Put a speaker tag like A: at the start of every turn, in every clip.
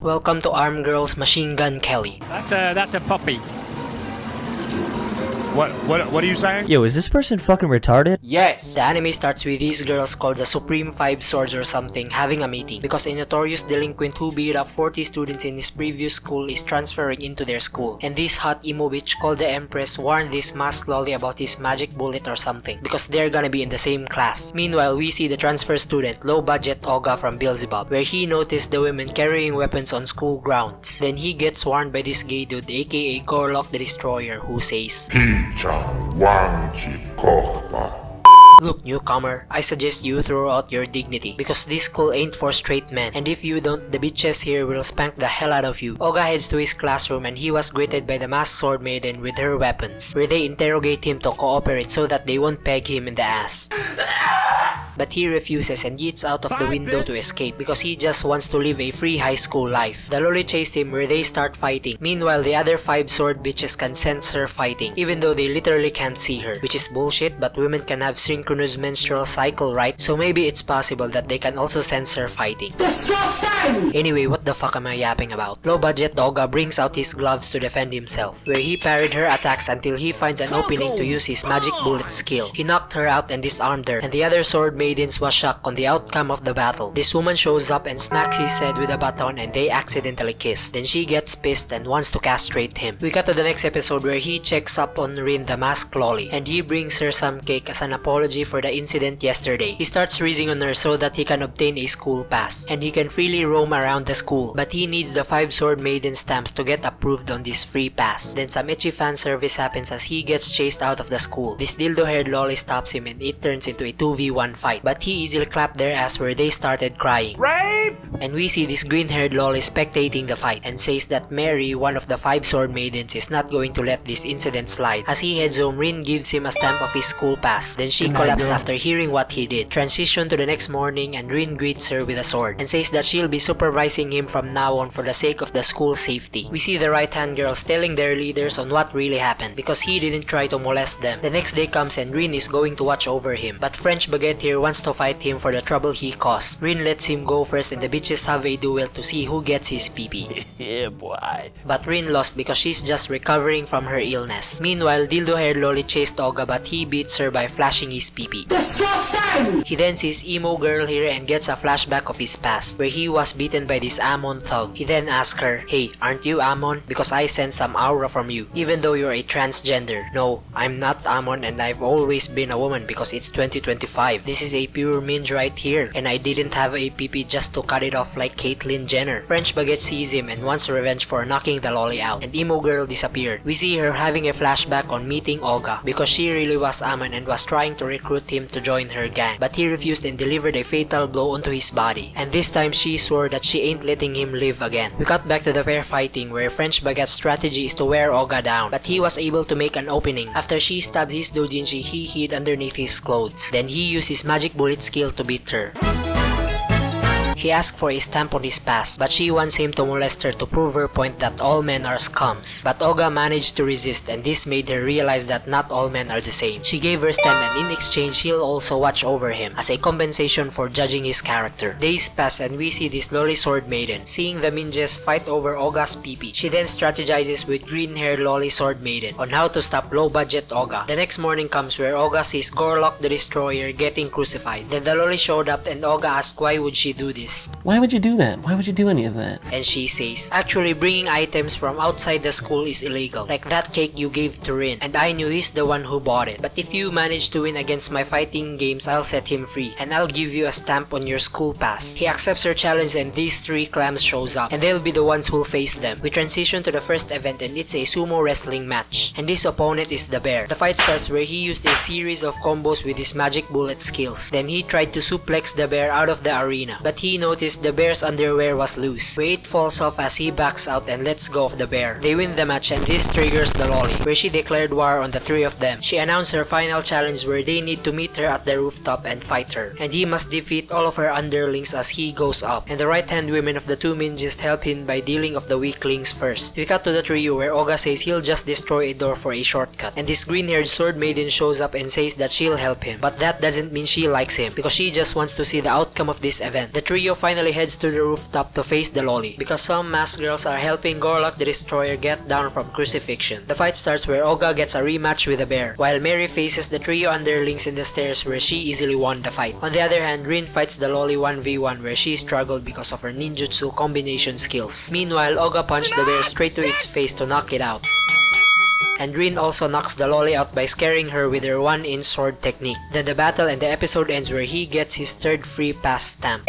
A: Welcome to Arm Girls Machine Gun Kelly.
B: That's a puppy. What are you saying?
C: Yo, is this person fucking retarded?
A: Yes! The anime starts with these girls called the Supreme Five Swords or something having a meeting because a notorious delinquent who beat up 40 students in his previous school is transferring into their school. And this hot emo bitch called the Empress warned this masked lolly about his magic bullet or something because they're gonna be in the same class. Meanwhile, we see the transfer student, low budget Oga from Beelzebub, where he noticed the women carrying weapons on school grounds. Then he gets warned by this gay dude aka Gorlock the Destroyer who says, "Look, newcomer, I suggest you throw out your dignity because this school ain't for straight men, and if you don't, the bitches here will spank the hell out of you." Oga heads to his classroom and he was greeted by the masked sword maiden with her weapons, where they interrogate him to cooperate so that they won't peg him in the ass. But he refuses and yeets out of the window to escape because he just wants to live a free high school life. The lolly chased him where they start fighting. Meanwhile, the other 5 sword bitches can sense her fighting, even though they literally can't see her, which is bullshit, but women can have synchronous menstrual cycle, right? So maybe it's possible that they can also sense her fighting. Disgusting! Anyway, what the fuck am I yapping about? Low budget Oga brings out his gloves to defend himself, where he parried her attacks until he finds an opening to use his magic bullet skill. He knocked her out and disarmed her, and the other sword maidens was shocked on the outcome of the battle. This woman shows up and smacks his head with a baton and they accidentally kiss. Then she gets pissed and wants to castrate him. We cut to the next episode where he checks up on Rin, the masked lolly, and he brings her some cake as an apology for the incident yesterday. He starts raising on her so that he can obtain a school pass and he can freely roam around the school, but he needs the 5 sword maiden stamps to get approved on this free pass. Then some itchy fan service happens as he gets chased out of the school. This dildo haired lolly stops him and it turns into a 2v1 fight, but he easily clapped their ass where they started crying.
B: Rape!
A: And we see this green haired lolly spectating the fight and says that Mary, one of the 5 sword maidens, is not going to let this incident slide. As he heads home, Rin gives him a stamp of his school pass. Then she collapsed after hearing what he did. Transition to the next morning and Rin greets her with a sword and says that she'll be supervising him from now on for the sake of the school safety. We see the right hand girls telling their leaders on what really happened because he didn't try to molest them. The next day comes and Rin is going to watch over him, but French Baguette here wants to fight him for the trouble he caused. Rin lets him go first and the bitches have a duel to see who gets his pee-pee.
C: Yeah, boy.
A: But Rin lost because she's just recovering from her illness. Meanwhile, dildo-haired lolly chased Oga but he beats her by flashing his pee-pee. Disgusting! He then sees emo girl here and gets a flashback of his past, where he was beaten by this Amon thug. He then asks her, "Hey, aren't you Amon? Because I sense some aura from you, even though you're a transgender." "No, I'm not Amon and I've always been a woman because it's 2025. This is a pure minge right here, and I didn't have a pee-pee just to cut it off like Caitlyn Jenner." French Baguette sees him and wants revenge for knocking the lolly out, and emo girl disappeared. We see her having a flashback on meeting Oga because she really was Amon and was trying to recruit him to join her gang, but he refused and delivered a fatal blow onto his body, and this time she swore that she ain't letting him live again. We cut back to the pair fighting where French Baguette's strategy is to wear Oga down, but he was able to make an opening. After she stabs his doujinshi, he hid underneath his clothes. Then he used his magic bullet skill to beat her. He asked for a stamp on his pass, but she wants him to molest her to prove her point that all men are scums. But Oga managed to resist and this made her realize that not all men are the same. She gave her stamp and in exchange he'll also watch over him as a compensation for judging his character. Days pass and we see this lolly sword maiden seeing the minges fight over Oga's pee-pee. She then strategizes with green haired lolly sword maiden on how to stop low budget Oga. The next morning comes where Oga sees Gorlock the Destroyer getting crucified. Then the lolly showed up and Oga asked why would she do this.
D: Why would you do that? Why would you do any of that?
A: And she says, "Actually, bringing items from outside the school is illegal, like that cake you gave to Rin, and I knew he's the one who bought it. But if you manage to win against my fighting games, I'll set him free, and I'll give you a stamp on your school pass." He accepts her challenge and these 3 clams shows up, and they'll be the ones who'll face them. We transition to the first event and it's a sumo wrestling match, and this opponent is the bear. The fight starts where he used a series of combos with his magic bullet skills. Then he tried to suplex the bear out of the arena, but he noticed the bear's underwear was loose, where it falls off as he backs out and lets go of the bear. They win the match and this triggers the lolly, where she declared war on the 3 of them. She announced her final challenge where they need to meet her at the rooftop and fight her, and he must defeat all of her underlings as he goes up, and the right hand women of the 2 ninjas help him by dealing of the weaklings first. We cut to the trio where Oga says he'll just destroy a door for a shortcut, and this green haired sword maiden shows up and says that she'll help him, but that doesn't mean she likes him because she just wants to see the outcome of this event. The trio Trio finally heads to the rooftop to face the lolly, because some masked girls are helping Gorlock the Destroyer get down from crucifixion. The fight starts where Oga gets a rematch with the bear, while Mary faces the trio underlings in the stairs where she easily won the fight. On the other hand, Rin fights the lolly 1v1 where she struggled because of her ninjutsu combination skills. Meanwhile, Oga punched the bear straight to its face to knock it out. And Rin also knocks the lolly out by scaring her with her 1-inch sword technique. Then the battle and the episode ends where he gets his third free pass stamp.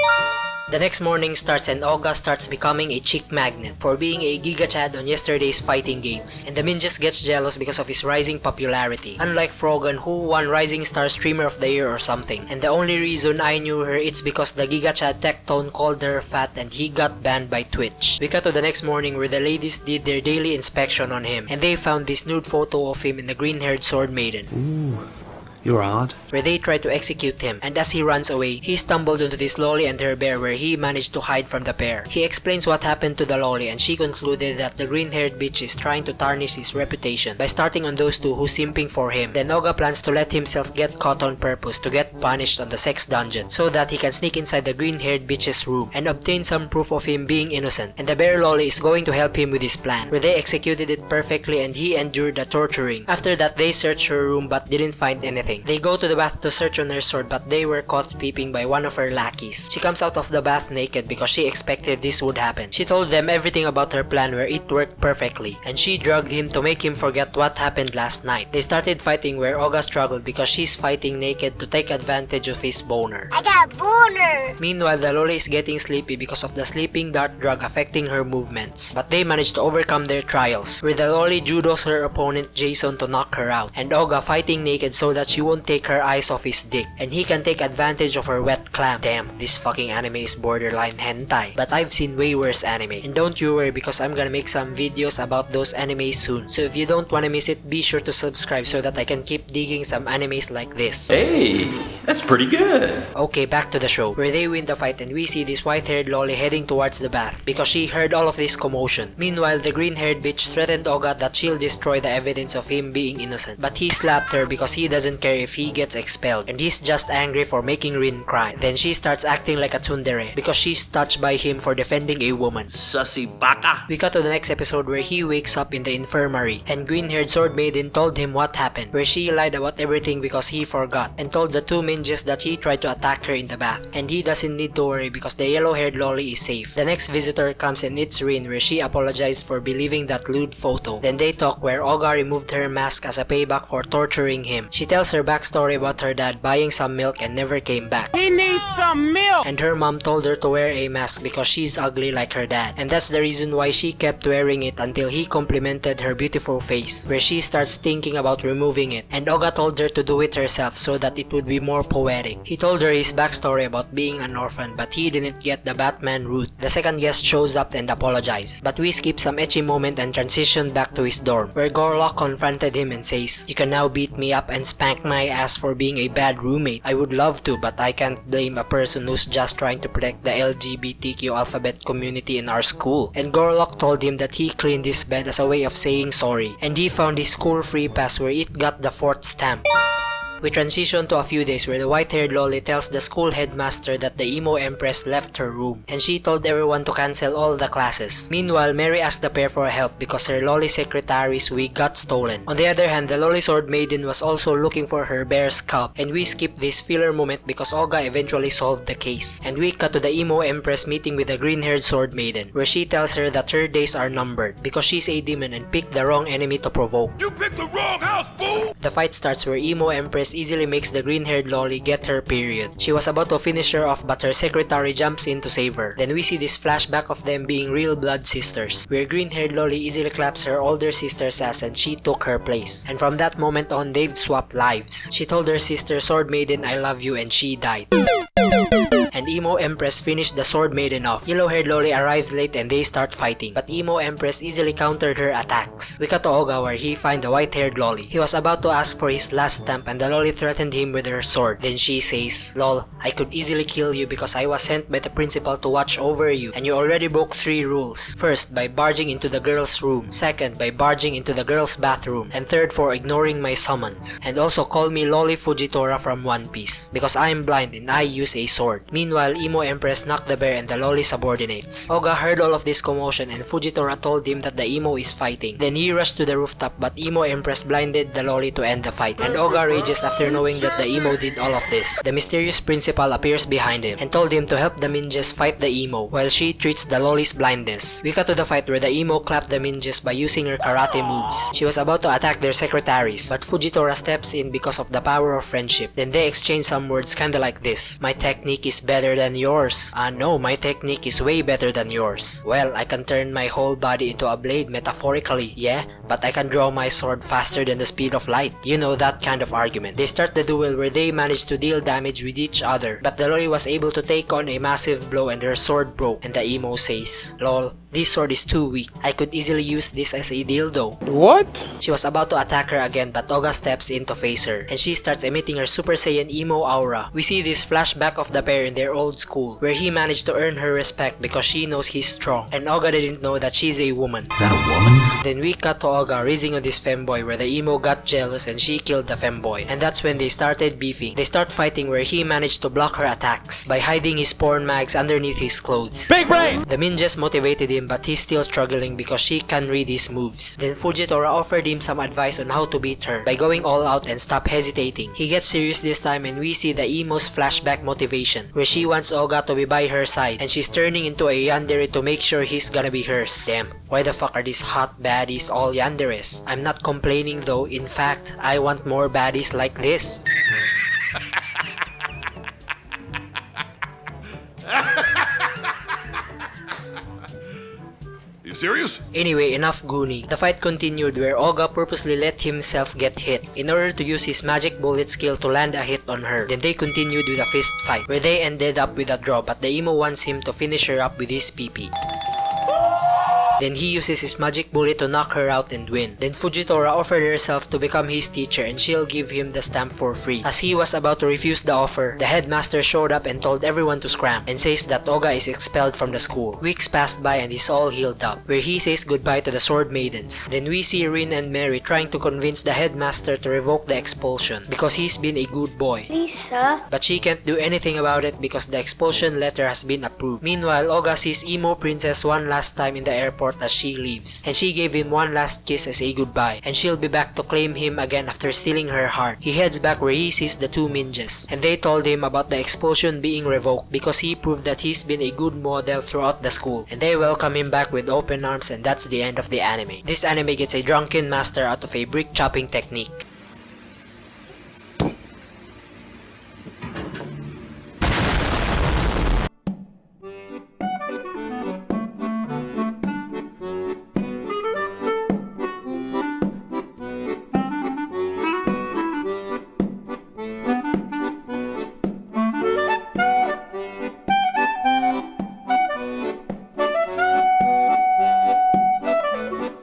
A: The next morning starts and Oga starts becoming a chick magnet for being a Giga Chad on yesterday's fighting games. And the Min just gets jealous because of his rising popularity. Unlike Frogan, who won Rising Star Streamer of the Year or something. And the only reason I knew her, it's because the Giga Chad Tectone called her fat and he got banned by Twitch. We cut to the next morning where the ladies did their daily inspection on him. And they found this nude photo of him in the green-haired sword maiden.
E: Ooh. You're odd.
A: Where they try to execute him, and as he runs away, he stumbled into this lolly and her bear where he managed to hide from the pair. He explains what happened to the lolly and she concluded that the green-haired bitch is trying to tarnish his reputation by starting on those two who's simping for him. Then Oga plans to let himself get caught on purpose to get punished on the sex dungeon so that he can sneak inside the green-haired bitch's room and obtain some proof of him being innocent. And the bear lolly is going to help him with his plan, where they executed it perfectly and he endured the torturing. After that, they searched her room but didn't find anything. They go to the bath to search on her sword but they were caught peeping by one of her lackeys. She comes out of the bath naked because she expected this would happen. She told them everything about her plan where it worked perfectly, and she drugged him to make him forget what happened last night. They started fighting where Oga struggled because she's fighting naked to take advantage of his boner.
F: I got a boner!
A: Meanwhile, the lolly is getting sleepy because of the sleeping dart drug affecting her movements. But they managed to overcome their trials, where the lolly judos her opponent Jason to knock her out, and Oga fighting naked so that she won't take her eyes off his dick, and he can take advantage of her wet clam. Damn, this fucking anime is borderline hentai, but I've seen way worse anime. And don't you worry because I'm gonna make some videos about those animes soon. So if you don't wanna miss it, be sure to subscribe so that I can keep digging some animes like this.
D: Hey, that's pretty good.
A: Okay, back to the show, where they win the fight and we see this white-haired lolly heading towards the bath because she heard all of this commotion. Meanwhile, the green-haired bitch threatened Oga that she'll destroy the evidence of him being innocent, but he slapped her because he doesn't care if he gets expelled, and he's just angry for making Rin cry. Then she starts acting like a tsundere because she's touched by him for defending a woman.
E: Sussy baka.
A: We cut to the next episode where he wakes up in the infirmary and green-haired sword maiden told him what happened, where she lied about everything because he forgot and told the two ninjas that he tried to attack her in the bath, and he doesn't need to worry because the yellow-haired lolly is safe. The next visitor comes and it's Rin, where she apologized for believing that lewd photo. Then they talk where Oga removed her mask as a payback for torturing him. She tells her backstory about her dad buying some milk and never came back.
G: He needs some milk!
A: And her mom told her to wear a mask because she's ugly like her dad, and that's the reason why she kept wearing it until he complimented her beautiful face, where she starts thinking about removing it, and Oga told her to do it herself so that it would be more poetic. He told her his backstory about being an orphan, but he didn't get the Batman route. The second guest shows up and apologized, but we skip some ecchi moment and transition back to his dorm, where Gorlock confronted him and says, "You can now beat me up and spank my ass for being a bad roommate. I would love to, but I can't blame a person who's just trying to protect the LGBTQ alphabet community in our school." And Gorlock told him that he cleaned his bed as a way of saying sorry, and he found his school free pass where it got the 4th stamp. We transition to a few days where the white-haired lolly tells the school headmaster that the emo empress left her room, and she told everyone to cancel all the classes. Meanwhile, Mary asked the pair for help because her lolly secretary's wig got stolen. On the other hand, the lolly sword maiden was also looking for her bear's scalp, and we skip this filler moment because Oga eventually solved the case. And we cut to the emo empress meeting with the green-haired sword maiden, where she tells her that her days are numbered because she's a demon and picked the wrong enemy to provoke.
B: You picked the wrong house, fool!
A: The fight starts where emo empress easily makes the green-haired lolly get her period. She was about to finish her off but her secretary jumps in to save her. Then we see this flashback of them being real blood sisters, where green-haired lolly easily claps her older sister's ass and she took her place. And from that moment on, they've swapped lives. She told her sister sword maiden I love you and she died. And emo empress finished the sword maiden off. Yellow-haired lolly arrives late and they start fighting, but emo empress easily countered her attacks. We cut to Oga where he finds the white-haired lolly. He was about to ask for his last stamp and the lolly threatened him with her sword. Then she says, "Lol, I could easily kill you because I was sent by the principal to watch over you, and you already broke 3 rules. First, by barging into the girl's room. Second, by barging into the girl's bathroom. And third, for ignoring my summons. And also call me Lolly Fujitora from One Piece, because I'm blind and I use a sword." Meanwhile, Meanwhile, Emo Empress knocked the bear and the loli subordinates. Oga heard all of this commotion and Fujitora told him that the emo is fighting. Then he rushed to the rooftop but Emo Empress blinded the loli to end the fight. And Oga rages after knowing that the emo did all of this. The mysterious principal appears behind him and told him to help the ninjas fight the emo while she treats the loli's blindness. We cut to the fight where the emo clapped the ninjas by using her karate moves. She was about to attack their secretaries but Fujitora steps in because of the power of friendship. Then they exchange some words kinda like this. My technique is better than yours. No, my technique is way better than yours. Well, I can turn my whole body into a blade metaphorically, yeah? But I can draw my sword faster than the speed of light. You know, that kind of argument. They start the duel where they manage to deal damage with each other, but the loli was able to take on a massive blow and her sword broke, and the emo says, "Lol, this sword is too weak. I could easily use this as a dildo."
F: What?
A: She was about to attack her again but Oga steps in to face her, and she starts emitting her Super Saiyan emo aura. We see this flashback of the pair in their old school, where he managed to earn her respect because she knows he's strong, and Oga didn't know that she's a woman.
E: Is that a woman?
A: Then we cut to Oga raising on this femboy where the emo got jealous and she killed the femboy, and that's when they started beefing. They start fighting where he managed to block her attacks by hiding his porn mags underneath his clothes.
F: Big brain!
A: The ninjas motivated him but he's still struggling because she can read his moves. Then Fujitora offered him some advice on how to beat her by going all out and stop hesitating. He gets serious this time and we see the emo's flashback motivation where she wants Oga to be by her side and she's turning into a yandere to make sure he's gonna be hers. Damn, why the fuck are these hot baddies all yanderes? I'm not complaining though, in fact, I want more baddies like this.
B: You serious?
A: Anyway, enough Goonie. The fight continued where Oga purposely let himself get hit in order to use his magic bullet skill to land a hit on her. Then they continued with a fist fight where they ended up with a draw but the emo wants him to finish her up with his PP. Then he uses his magic bullet to knock her out and win. Then Fujitora offered herself to become his teacher and she'll give him the stamp for free. As he was about to refuse the offer, the headmaster showed up and told everyone to scram and says that Oga is expelled from the school. Weeks passed by and he's all healed up, where he says goodbye to the sword maidens. Then we see Rin and Mary trying to convince the headmaster to revoke the expulsion because he's been a good boy.
G: Lisa.
A: But she can't do anything about it because the expulsion letter has been approved. Meanwhile, Oga sees Emo Princess one last time in the airport as she leaves, and she gave him one last kiss as a goodbye, and she'll be back to claim him again after stealing her heart. He heads back where he sees the two ninjas, and they told him about the expulsion being revoked because he proved that he's been a good model throughout the school, and they welcome him back with open arms, and that's the end of the anime. This anime gets a drunken master out of a brick chopping technique.